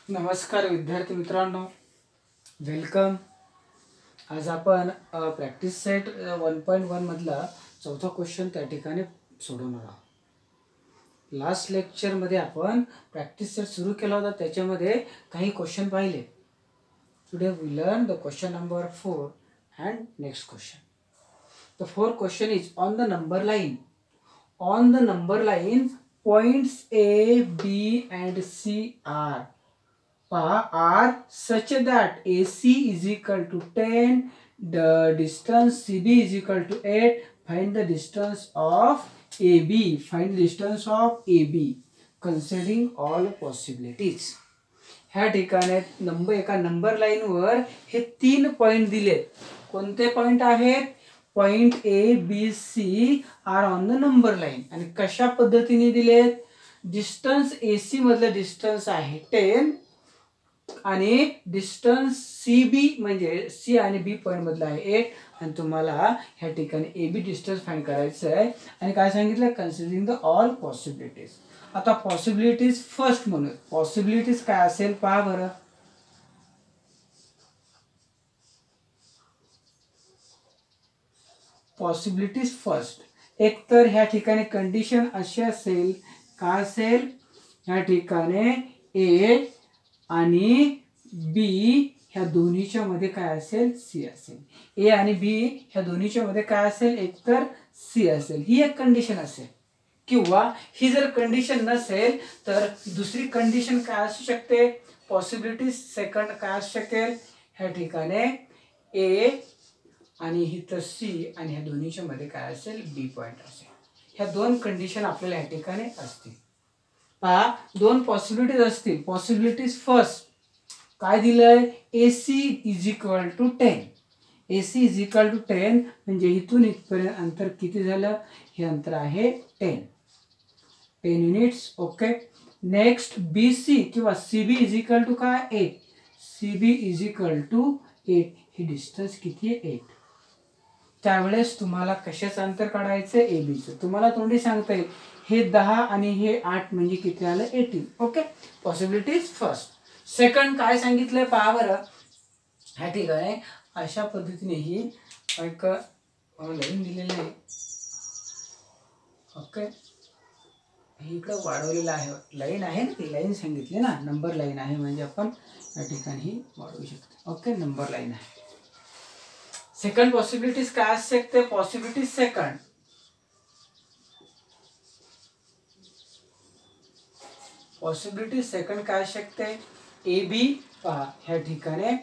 नमस्कार विद्यार्थी मित्रांनो, वेलकम. आज आपण प्रॅक्टिस सेट 1.1 मधला चौथा क्वेश्चन त्या ठिकाणी सोडवणार आहोत. लास्ट लेक्चरमध्ये आपण प्रॅक्टिस सेट सुरू केला होता, त्याच्यामध्ये काही क्वेश्चन पाहिले. Today we learn the question number 4 and next question. The fourth question is on the number line. On the number line, points A, B and C are such that AC is equal to 10, the distance CB is equal to 8. Find the distance of AB. Find the distance of AB considering all possibilities. ह्या ठिकाणी एका number लाईनवर हे 3 point दिलेत. कोणते point आहेत? Point A B C are on the number line. आणि कशा पद्धतीने दिलेत? डिस्टन्स ए सी मधलं डिस्टन्स आहे 10 आणि डिस्टन्स सी बी म्हणजे सी आणि बी पॉइंट मधला आहे 8. आणि तुम्हाला ह्या ठिकाणी ए बी डिस्टन्स फाइंड करायचं आहे. आणि काय सांगितलं? Considering the all possibilities. आता पॉसिबिलिटीज फर्स्ट म्हणून. पॉसिबिलिटीज काय असेल पहा बरं. Possibilities first. एक तर ह्या ठिकाणी कंडिशन अशी असेल, काय असेल? ह्या ठिकाणी ए आणि बी ह्या दोन्हीच्या मध्ये काय असेल? सी असेल. ए आणि बी ह्या दोन्हीच्या मध्ये काय असेल? एक तर सी असेल. ही एक कंडिशन असेल. किंवा ही जर कंडिशन नसेल तर दुसरी कंडिशन काय असू शकते? पॉसिबिलिटी सेकंड काय असू शकेल? ह्या ठिकाणी ए आणि इथं सी आणि ह्या दोन्हीच्या मध्ये काय असेल? बी पॉइंट असेल. ह्या दोन कंडिशन आपल्याला ह्या ठिकाणी असतील. पहा, दोन पॉसिबिलिटीज असतील. पॉसिबिलिटीज फर्स्ट काय दिलंय? AC is equal to 10. AC is equal to 10 म्हणजे इथून इथपर्यंत अंतर किती झालं? हे अंतर आहे 10 युनिट्स. ओके. नेक्स्ट BC किंवा CB इज इक्वल टू काय? 8. CB is equal to 8. हे डिस्टन्स किती आहे? 8. त्यावेळेस तुम्हाला कशाचं अंतर काढायचं? एबीचं. तुम्हाला तोंडी सांगता येईल हे 10 आणि हे 8 म्हणजे किती आलं? 18. ओके. Possibilities first. सेकंड काय सांगितलंय पहा बरं. ह्या ठिकाणी अशा पद्धतीने ही एक लाईन दिलेली आहे. ओके. हे इकडे वाढवलेलं आहे. लाईन आहे ना, ती लाईन सांगितली ना, नंबर लाईन आहे म्हणजे आपण या ठिकाणी ही वाढवू शकतो. ओके. नंबर लाईन आहे. सेकंड पॉसिबिलिटीज काय असू शकते? Possibilities second. पॉसिबिलिटी सेकंड काय असू शकते? A B. पहा ह्या ठिकाणी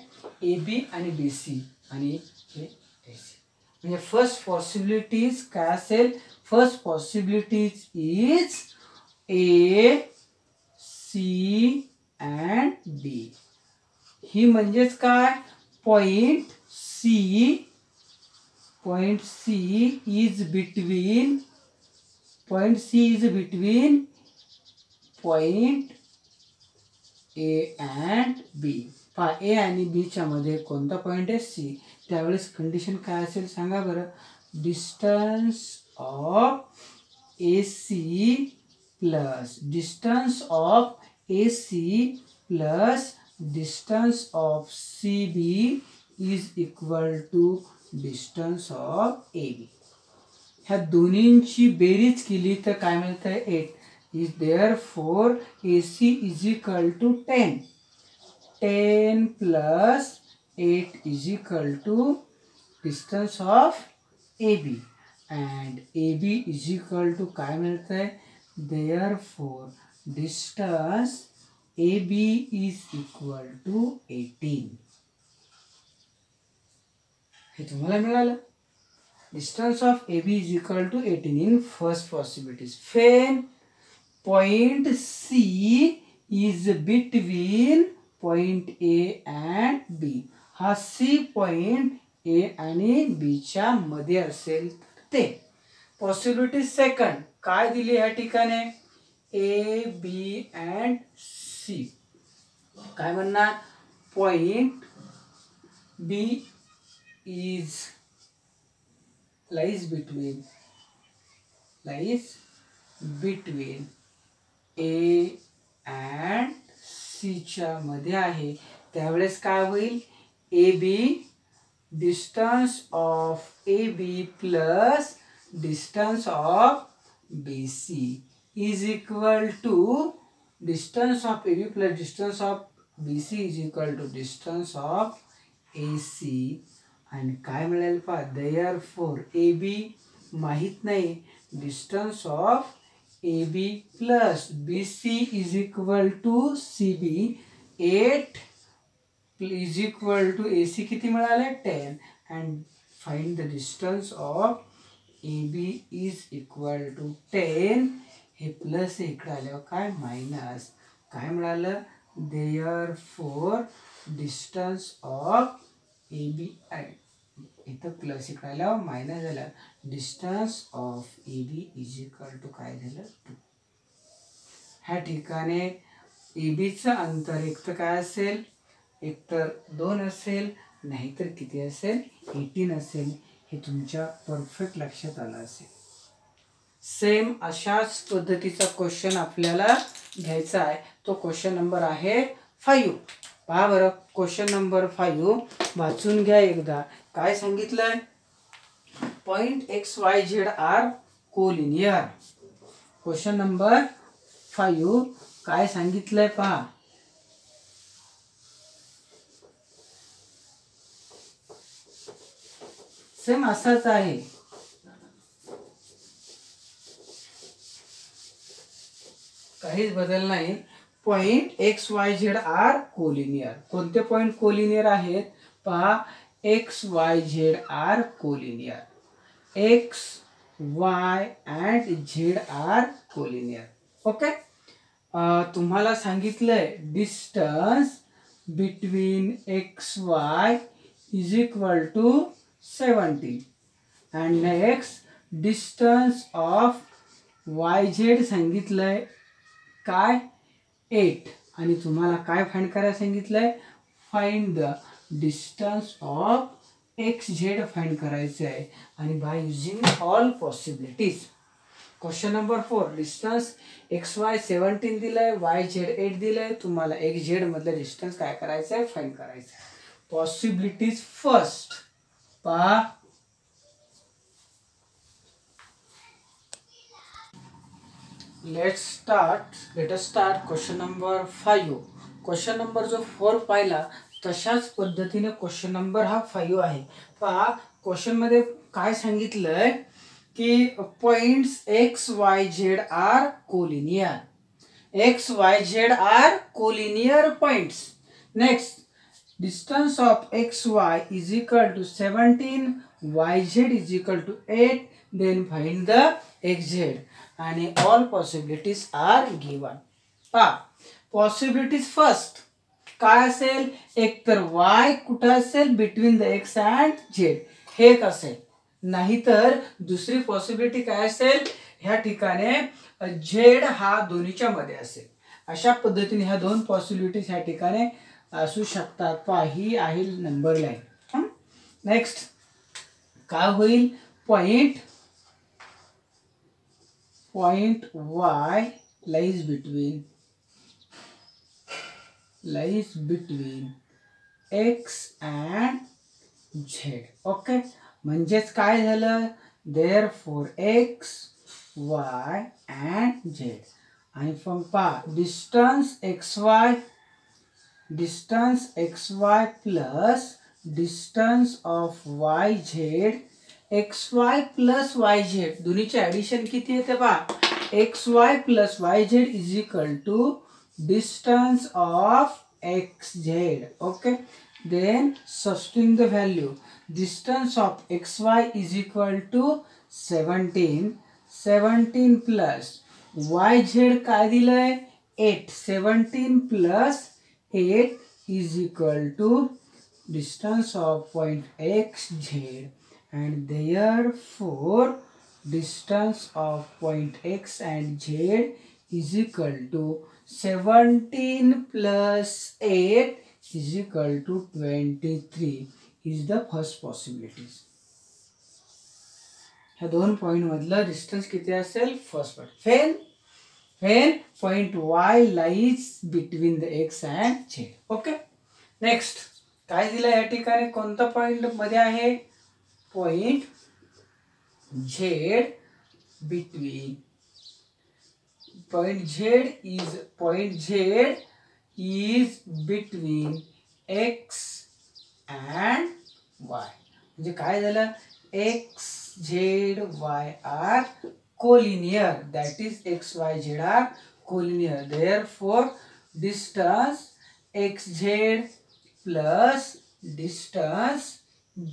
ए बी आणि बी सी आणि हे ए सी. म्हणजे फर्स्ट पॉसिबिलिटीज काय असेल? First possibilities is A C and B. ही म्हणजेच काय? Point C is between point A and B. पहा A आणि B च्या मध्ये कोणता पॉइंट आहे? C. त्यावेळेस कंडिशन काय असेल सांगा बरं. Distance of AC plus distance of AC plus distance of CB is equal to distance of AB. ह्या दोन्हींची बेरीज केली तर काय मिळतंय? 8. is therefore AC is equal to 10. 10 plus 8 is equal to distance of AB and AB is equal to काय मिळतंय? therefore distance AB is equal to 18. हे तुम्हाला मिळालं. Distance of A B is equal to 18 in first possibilities. Then point C is between point A and B. हा C point A आणि बी च्या मध्ये असेल ते. पॉसिबिलिटी सेकंड काय दिली ह्या ठिकाणी? A B and C. काय म्हणणार? Point B lies between A and C. च्या मध्ये आहे त्यावेळेस काय होईल A B distance of A B plus distance of B C is equal to distance of A B plus distance of B C is equal to distance of A C आणि काय मिळेल पहा देअरफॉर ए बी माहीत नाही distance of A B plus B C is equal to C B 8 is equal to A C किती मिळाले 10 and find the distance of A B is equal to 10 हे plus इकडे आल्यावर काय minus काय मिळालं therefore distance of A B इथं plus इकडे आल्यावर मायनस झालं distance of A B is equal to काय झालं 2 ह्या ठिकाणी ए बीचं अंतर एक तर काय असेल एक तर 2 असेल नाहीतर किती असेल 18 असेल हे तुमच्या परफेक्ट लक्षात आलं असेल सेम अशाच पद्धतीचा क्वेश्चन आपल्याला घ्यायचा आहे तो क्वेश्चन नंबर आहे 5 पहा बरं क्वेश्चन नंबर 5 वाचून घ्या एकदा काय सांगितलंय point X Y Z are collinear question number 5 काय सांगितलंय पहा सेम असाच आहे काहीच बदल नाही point X Y Z are collinear कोणते पॉइंट कोलिनियर आहेत पहा X Y Z are collinear X Y and Z are collinear okay तुम्हाला सांगितलंय distance between X Y is equal to 17 and next distance of yz सांगितलंय काय 8 आणि तुम्हाला काय फाइंड करायला सांगितलंय find the distance of xz find करायचं आहे आणि by using all possibilities question number 4 distance xy 17 दिलंय yz 8 दिलंय तुम्हाला xz मधलं डिस्टन्स काय करायचं आहे फाइंड करायचं आहे पॉसिबिलिटीज फर्स्ट पहा let us start question number 5 question number जो 4 पाहिला तशाच पद्धतीने क्वेश्चन नंबर हा 5 आहे पहा क्वेश्चन मध्ये काय सांगितलंय की points X Y Z are collinear X Y Z are collinear points next distance of xy is equal to 17 yz is equal to 8 then find the xz and all possibilities are given possibilities first काय असेल एक तर y कुठे असेल between the x and z हे एक असेल नाहीतर दुसरी पॉसिबिलिटी काय असेल ह्या ठिकाणी z हा दोन्हीच्या मध्ये असेल अशा पद्धतीने ह्या दोन पॉसिबिलिटीज ह्या ठिकाणी असू शकतात पहा ही आहे नंबर लाईन नेक्स्ट काय होईल point y lies between x and z okay म्हणजेच काय झालं therefore x y and z आणि from पहा distance xy plus distance of yz xy plus yz दोन्हीचे ॲडिशन किती येते पहा xy plus yz is equal to distance of xz okay then substituting the value distance of xy is equal to 17 plus yz काय दिलंय 8 17 plus 8 is equal to distance of point xz and therefore distance of point x and z is equal to 17 plus 8 is equal to 23 is the first possibilities. ह्या दोन point मधलं distance किती असेल first point fan when point y lies between the x and z. Okay, next काय दिलं या ठिकाणी, कोणता पॉइंट मध्ये आहे, point z between point z is between x and y. म्हणजे काय झालं, x z y are collinear, that is x y z are collinear, therefore distance xz plus distance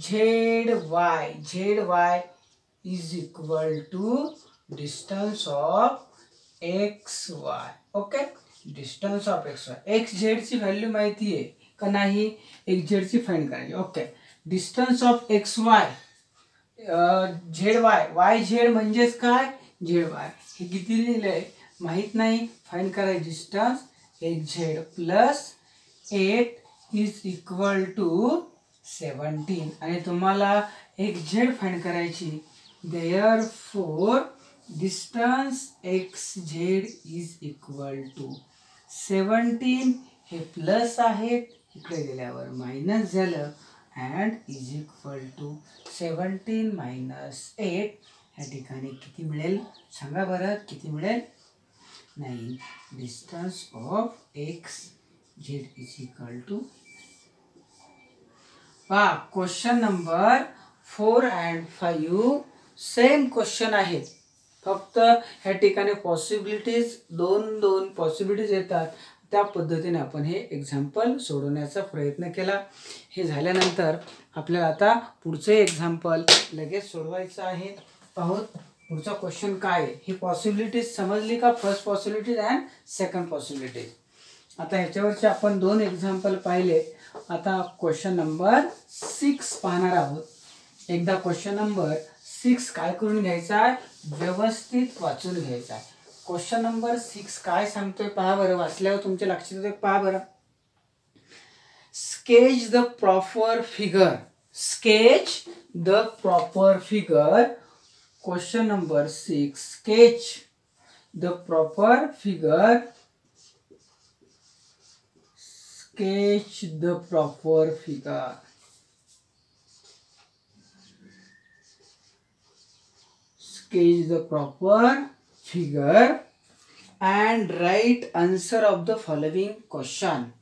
zy is equal to distance of xy. Okay, distance of xy, xz ची value माहिती आहे का नाही, xz ची find करायची. Okay, distance of xy yz म्हणजेच काय, zy हे किती लिहिलंय माहित नाही, फाइंड करायची. Distance xz plus 8 is equal to 17 आणि तुम्हाला xz फाइंड करायची. therefore distance xz is equal to 17, हे प्लस आहेत, इकडे गेल्यावर मायनस झालं, and is equal to 17 minus 8, या ठिकाणी किती मिळेल सांगा बरं, किती मिळेल, 9. Distance of xz is equal to. Question number 4 and 5 same question आहे, फक्त ह्या ठिकाणी पॉसिबिलिटीज दोन पॉसिबिलिटीज येतात, त्या पद्धतीने आपण हे एक्झाम्पल सोडवण्याचा प्रयत्न केला. हे झाल्यानंतर आपल्याला आता पुढचे एक्झाम्पल लगेच सोडवायचं आहे. पाहूत पुढचा क्वेश्चन काय आहे. ही पॉसिबिलिटीज समजली का, first possibilities and second possibilities. आता ह्याच्यावरचे आपण 2 एक्झाम्पल पाहिले. आता क्वेश्चन नंबर 6 पाहणार आहोत. एकदा क्वेश्चन नंबर 6 काय करून घ्यायचा आहे, व्यवस्थित वाचून घ्यायचा आहे. क्वेश्चन नंबर 6 काय सांगतोय पहा बरं, वाचल्यावर तुमच्या लक्षात येतं पहा बरं. Sketch the proper figure, sketch the proper figure. Question number 6, sketch the proper figure, sketch the proper figure. Sketch the proper figure and write answer of the following question.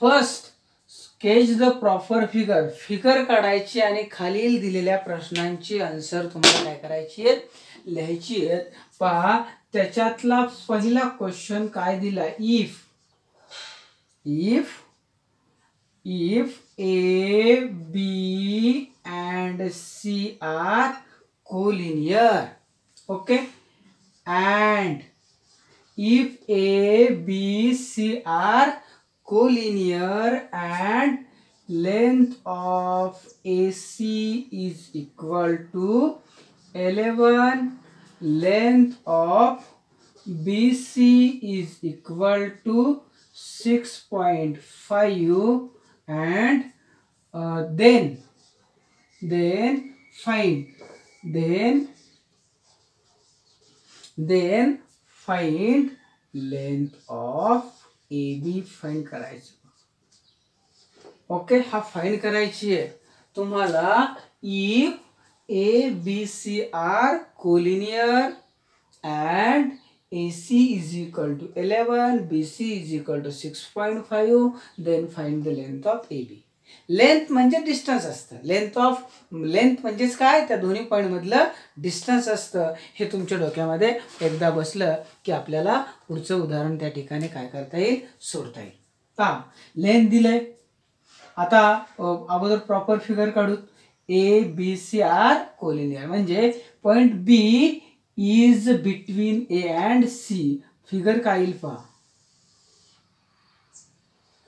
First, sketch the proper figure. Figure काढायची आणि खालील दिलेल्या प्रश्नांची answer तुम्हाला काय करायची आहे, लिहायची आहे. पहा त्याच्यातला पहिला क्वेश्चन काय दिला, if A, B and C are collinear, okay, and if A, B, C are collinear and length of AC is equal to 11, length of BC is equal to 6.5, and then find length of AB. Find करायचं. Okay, हा find करायची आहे तुम्हाला. if A, B, C are collinear and AC is equal to 11, BC is equal to 6.5, then find the length of AB. Length म्हणजे distance असतं, length म्हणजेच काय, त्या दोन्ही पॉईंट मधलं डिस्टन्स असतं. हे तुमच्या डोक्यामध्ये एकदा बसलं की आपल्याला पुढचं उदाहरण त्या ठिकाणी काय करता येईल, सोडता येईल. पहा लेंथ दिलंय, आता अगोदर प्रॉपर फिगर काढू. A B C are collinear म्हणजे point B is between A and C. Figure काय येईल पहा,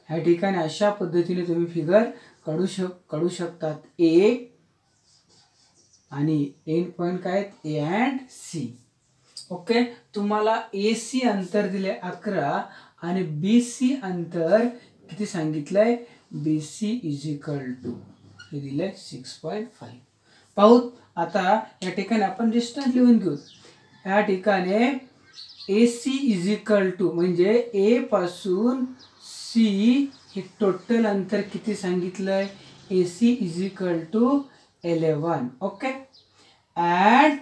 ह्या ठिकाणी अशा पद्धतीने तुम्ही फिगर काढू शकतात. ए आणि एंड पॉइंट काय आहेत, ए अँड सी. ओके, तुम्हाला ए सी अंतर दिले 11 आणि बी सी अंतर किती सांगितलंय, B C is equal to हे दिले 6.5. पाहू आता या ठिकाणी आपण डिस्टन्स लिहून घेऊ. या ठिकाणी AC इज इक्वल टू म्हणजे ए पासून सी हे टोटल अंतर किती सांगितलंय AC is equal to 11 okay and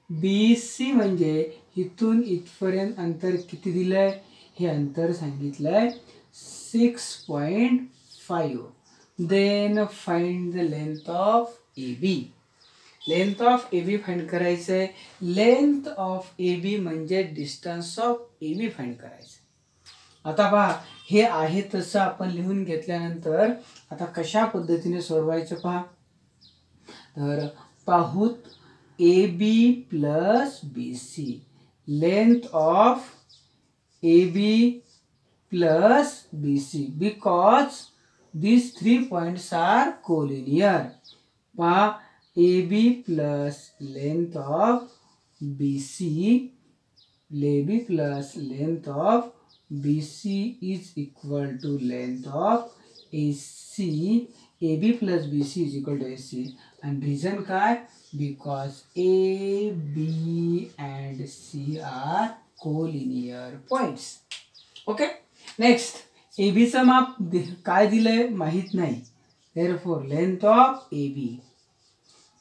BC म्हणजे इथून इथपर्यंत अंतर किती दिलंय हे अंतर सांगितलंय 6.5 then find the length of AB length of AB find करायचं आहे लेंथ ऑफ AB म्हणजे डिस्टन्स ऑफ AB फाइंड करायचं आता पहा हे आहे तसं आपण लिहून घेतल्यानंतर आता कशा पद्धतीने सोडवायचं पहा तर पाहूत AB plus BC length of AB plus BC because these 3 points are collinear. AB plus length of BC is equal to length of AC. AB plus BC is equal to AC. And reason काय because A, B and C are collinear points. Okay. Next एबीचं माप काय दिलंय माहित नाही therefore length of AB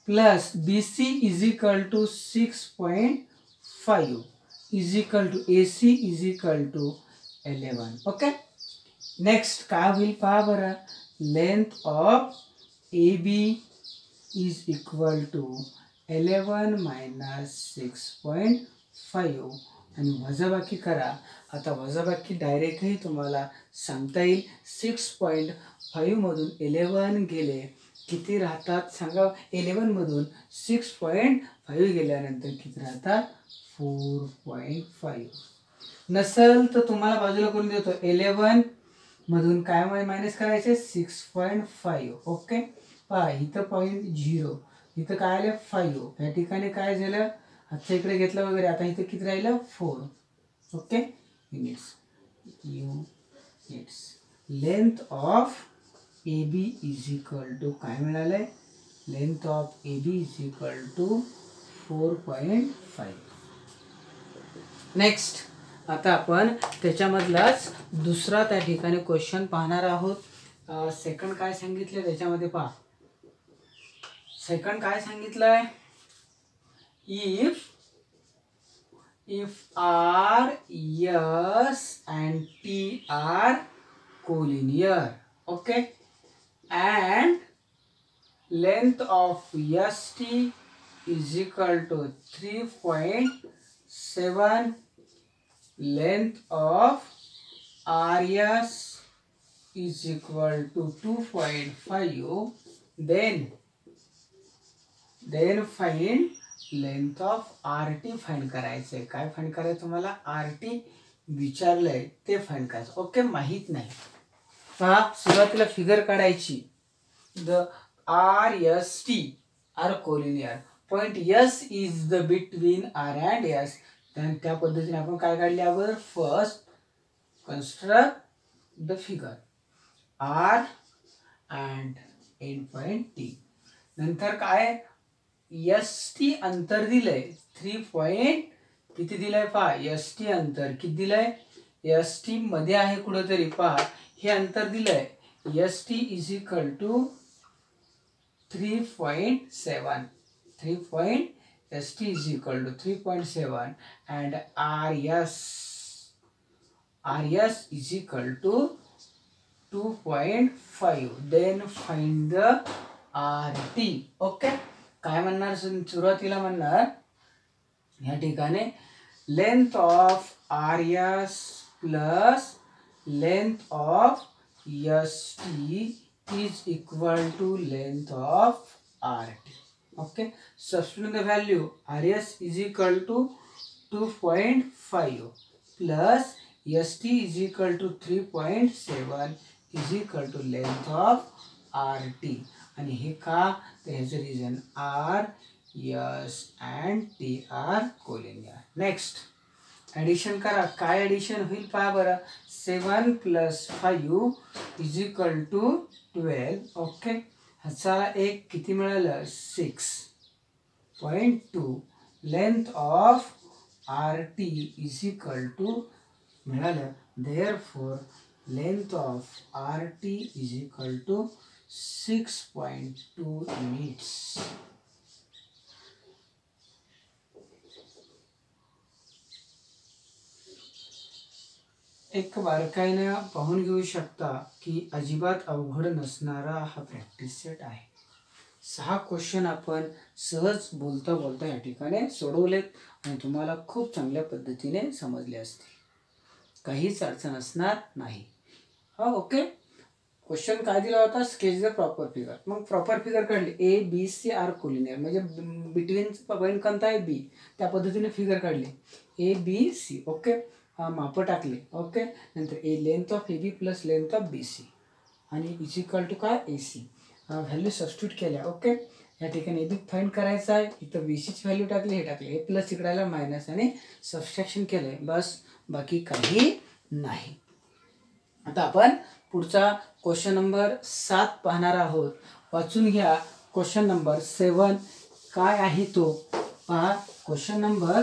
plus BC is equal to 6.5 is equal to AC is equal to 11 okay next काय होईल पहा बरं length of AB is equal to 11 minus 6.5 आणि वजाबाकी करा आता वजाबाकी डायरेक्टही तुम्हाला सांगता येईल 6.5 मधून 11 गेले किती राहतात सांगा 11 मधून 6.5 गेल्यानंतर किती राहतात 4.5 नसेल तर तुम्हाला बाजूला करून देतो 11 मधून काय मायनस करायचे 6.5 ओके पहा इथं 0 इथं काय आलं 5 या ठिकाणी काय झालं आजच्या इकडे घेतलं वगैरे आता इथं किती राहिलं 4 okay units length of AB is equal to काय मिळालंय length of AB is equal to 4.5 next आता आपण त्याच्यामधलाच दुसरा त्या ठिकाणी क्वेश्चन पाहणार आहोत सेकंड काय सांगितलं त्याच्यामध्ये पहा सेकंड काय सांगितलंय if R, S and T are collinear, okay, and length of ST is equal to 3.7, length of RS is equal to 2.5, then find length of RT find करायचंय काय फाइंड करायचं तुम्हाला RT विचारलंय ते फाइंड करायचं okay माहित नाही पहा सुरुवातीला फिगर काढायची the RST are collinear point S is the between R and S त्या पद्धतीने आपण काय काढले अगोदर first construct the figure R and end point T नंतर काय ST अंतर दिलंय 3 पॉइंट किती दिलंय पहा ST अंतर किती दिलंय ST मध्ये आहे कुठेतरी पहा हे अंतर दिलंय ST is equal to 3.7 ST is equal to 3.7 and RS is equal to 2.5 then find the RT okay काय म्हणणार सुरुवातीला म्हणणार या ठिकाणी length of RS plus length of ST is equal to length of RT okay substitute the value RS is equal to 2.5 plus ST is equal to 3.7 is equal to length of RT आणि हे का तर ह्याचं reason R, S and T are collinear. Next addition करा काय addition होईल पहा बरं 7 + 5 इज इक्वल टू 12 ओके ह्याचा एक किती मिळालं 6.2 length of R T is equal to मिळालं. Therefore length of R T is equal to 6.2 units. एक बारकाईने पाहून घेऊ शकता की अजिबात अवघड नसणारा हा प्रॅक्टिस सेट आहे. 6 क्वेश्चन आपण सहज बोलता बोलता या ठिकाणी सोडवलेत आणि तुम्हाला खूप चांगल्या पद्धतीने समजले असतील. काहीच अडचण असणार नाही. हा ओके. क्वेश्चन काय दिला होता? Sketch the proper figure. मग प्रॉपर फिगर काढली. A B C are collinear म्हणजे बिटवीन पॉईंट कोणता आहे? बी. त्या पद्धतीने फिगर काढली. A B C. ओके. माप टाकले. ओके. नंतर A length of A B plus length of B C आणि इज इक्वल टू काय? A C. व्हॅल्यू सबस्टिट्यूट केल्या. ओके. या ठिकाणी ए बी फाइंड करायचं आहे. इथं बी सीची व्हॅल्यू टाकली, हे टाकले, हे प्लस इकडायला मायनस आणि सबस्ट्रॅक्शन केलंय. बस, बाकी काही नाही. आता आपण पुढचा क्वेश्चन नंबर 7 पाहणार आहोत. वाचून घ्या. क्वेश्चन नंबर 7 काय आहे तो पहा. क्वेश्चन नंबर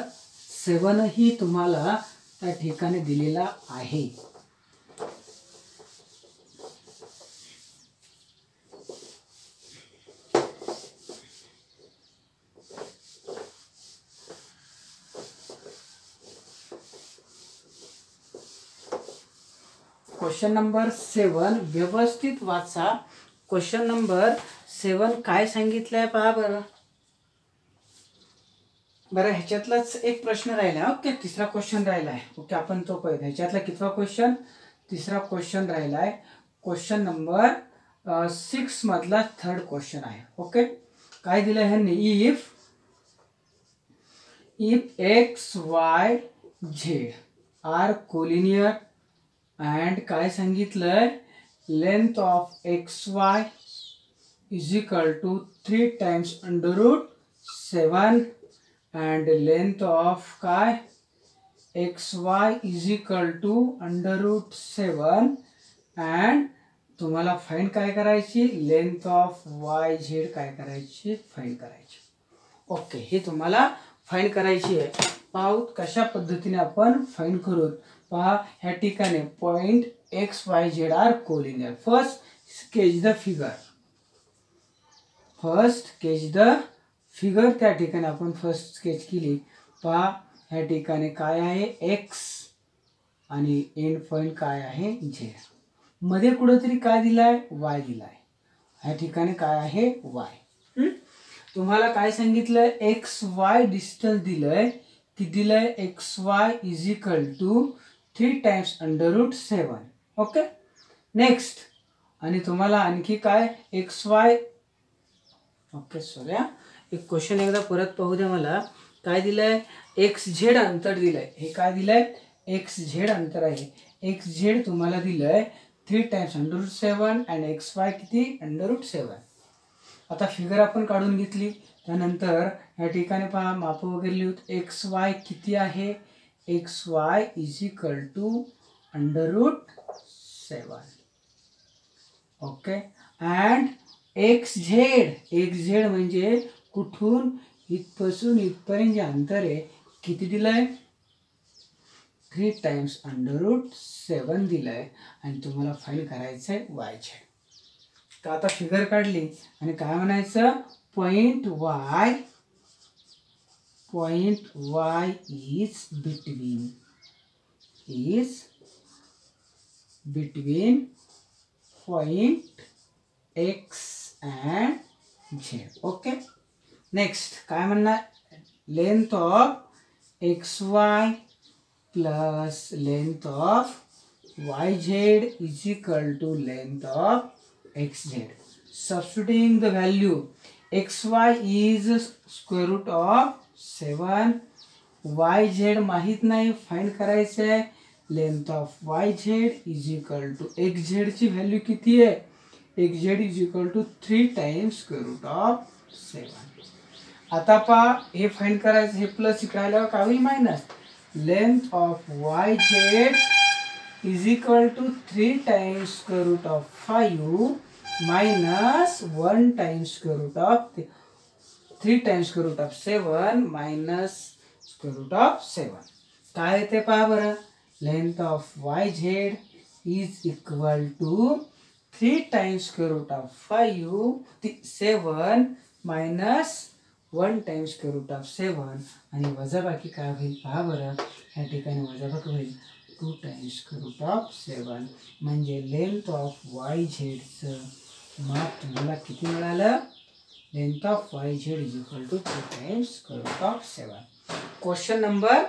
7 ही तुम्हाला त्या ठिकाणी दिलेला आहे. क्वेश्चन नंबर 7 व्यवस्थित वाचा. क्वेश्चन नंबर 7 काय सांगितलंय पहा बरं. ह्याच्यातलाच एक प्रश्न राहिला. ओके. तिसरा क्वेश्चन राहिलाय. ओके. आपण तो पाहूया. ह्याच्यातला कितवा क्वेश्चन? तिसरा क्वेश्चन राहिलाय. क्वेश्चन नंबर 6 मधला थर्ड क्वेश्चन आहे. ओके. काय दिलंय ह्यांनी? If X Y Z are collinear and काय सांगितलंय? Length of X Y is equal to 3 times √7 and length of काय? xy is equal to √7 and तुम्हाला फाइंड काय करायची? लेंथ ऑफ वाय झेड काय करायची? फाइंड करायची. ओके. हे तुम्हाला फाइंड करायची आहे. पाहू कशा पद्धतीने आपण फाइंड करू. पहा ह्या ठिकाणी point X Y Z are collinear. First sketch the figure. Figure त्या ठिकाणी आपण फर्स्ट स्केच केली. पहा ह्या ठिकाणी काय आहे? एक्स आणि एंड पॉइंट काय आहे? झेड. मध्ये कुठेतरी काय दिलाय? वाय दिलाय. ह्या ठिकाणी काय आहे? वाय. तुम्हाला काय सांगितलंय? एक्स वाय डिस्टन्स दिलंय. किती दिलंय? X Y is equal to 3 times √7. Okay. Next. आणि तुम्हाला आणखी काय? X Y. ओके. सॉरी. एक क्वेश्चन एकदा परत पाहू द्या मला. काय दिलंय? एक्स झेड अंतर दिलंय. हे काय दिलंय? एक्स झेड अंतर आहे. एक्स झेड तुम्हाला दिलंय 3 टाइम्स √7 आणि एक्स वाय किती? √7. आता फिगर आपण काढून घेतली. त्यानंतर या ठिकाणी पहा माप वगैरे लिहूत. एक्स वाय किती आहे? X Y is equal to √7. Okay. And X Z म्हणजे कुठून इथपासून इथपर्यंत जे अंतर आहे किती दिलंय? 3 टाइम्स √7 दिलंय आणि तुम्हाला फाइंड करायचंय वाय झेड. तर आता फिगर काढली आणि काय म्हणायचं? Point Y is between point X and Z. Okay. Next काय म्हणणार? Length of X Y plus length of Y Z is equal to length of X Z. Substituting the value. X Y is √7. Y Z माहीत नाही, find करायचं आहे. Length of Y Z is equal to X झेडची value किती आहे? X Z is equal to 3 times √7. आता पहा हे फाइंड करायचं. हे प्लस इकडे आल्यावर काय होईल? Minus. Length of Y Z is equal to 3 times √5 minus 1 times √3 times √7 minus square root of 7. काय येते पहा बरं. Length of Y Z is equal to 3 times square root of 7 minus 1 times square root of 7 आणि वजाबाकी काय होईल पहा बरं. या ठिकाणी वजाबाकी होईल 2 टाइम्स स्क्वेअर रूट ऑफ 7. म्हणजे लेंथ ऑफ वाय झेडचं माप तुम्हाला किती मिळालं. Length of Y Z is equal to 2 times square root of 7. Question number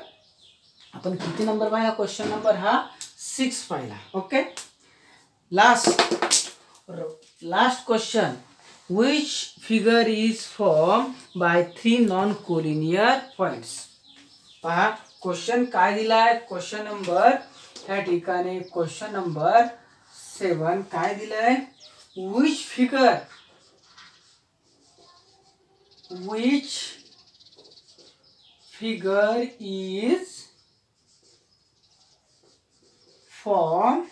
आपण किती नंबर पाहिला. क्वेश्चन नंबर हा 6 पाहिला. Okay. Last question. Which figure is formed by 3 non-collinear points? पहा क्वेश्चन काय दिलाय. क्वेश्चन नंबर या ठिकाणी क्वेश्चन नंबर 7 काय दिलंय. Which figure is formed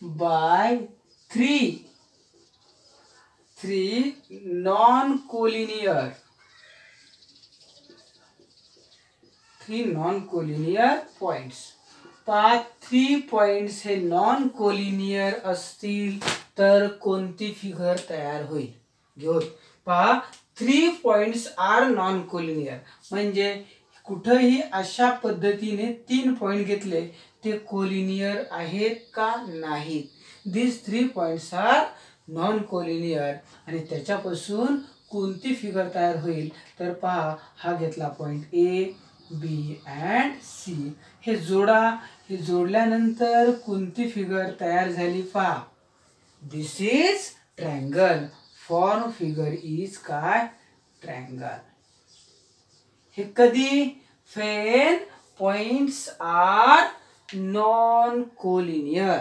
by three non-collinear points. पहा 3 पॉइंट्स हे नॉन कोलिनियर असतील तर कोणती फिगर तयार होईल. घेऊ पहा 3 पॉइंट्स आर नॉन कोलिनियर म्हणजे कुठेही अशा पद्धतीने 3 पॉइंट घेतले ते कोलिनियर आहेत का नाहीत. दिस 3 पॉइंट्स आर नॉन कोलिनियर आणि त्याच्यापासून कोणती फिगर तयार होईल तर पहा हा घेतला point A B and C. हे जोडा. हे जोडल्यानंतर कोणती फिगर तयार झाली पहा. This is triangle. Form figure is काय ट्रायंगल. हे कधी when points are non collinear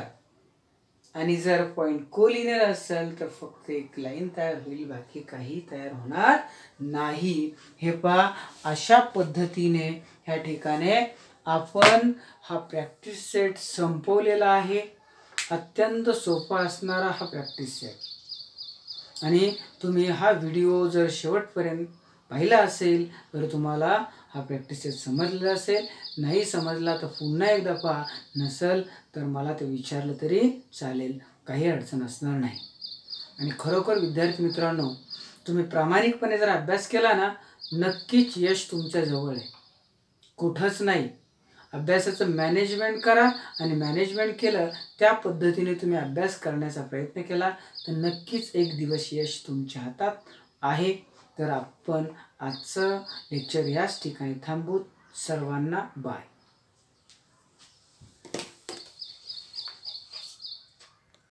आणि जर पॉइंट कोलिनियर असेल तर फक्त एक लाईन तयार होईल बाकी काही तयार होणार नाही. हे पहा अशा पद्धतीने ह्या ठिकाणी आपण हा प्रॅक्टिस सेट संपवलेला आहे. अत्यंत सोपा असणारा हा प्रॅक्टिस सेट आणि तुम्ही हा व्हिडिओ जर शेवटपर्यंत पाहिला असेल तर तुम्हाला हा प्रॅक्टिस सेट समजलेला असेल. नाही समजला तर पुन्हा एकदा पहा. नसेल तर मला ते विचारलं तरी चालेल. काही अडचण असणार नाही. आणि खरोखर विद्यार्थी मित्रांनो तुम्ही प्रामाणिकपणे जर अभ्यास केला ना नक्कीच यश तुमच्या जवळ आहे. कुठंच नाही. अभ्यासाचं मॅनेजमेंट करा आणि मॅनेजमेंट केलं त्या पद्धतीने तुम्ही अभ्यास करण्याचा प्रयत्न केला तर नक्कीच एक दिवस यश तुमच्या हातात आहे. तर आपण आजचं लेक्चर याच ठिकाणी थांबवू. सर्वांना बाय.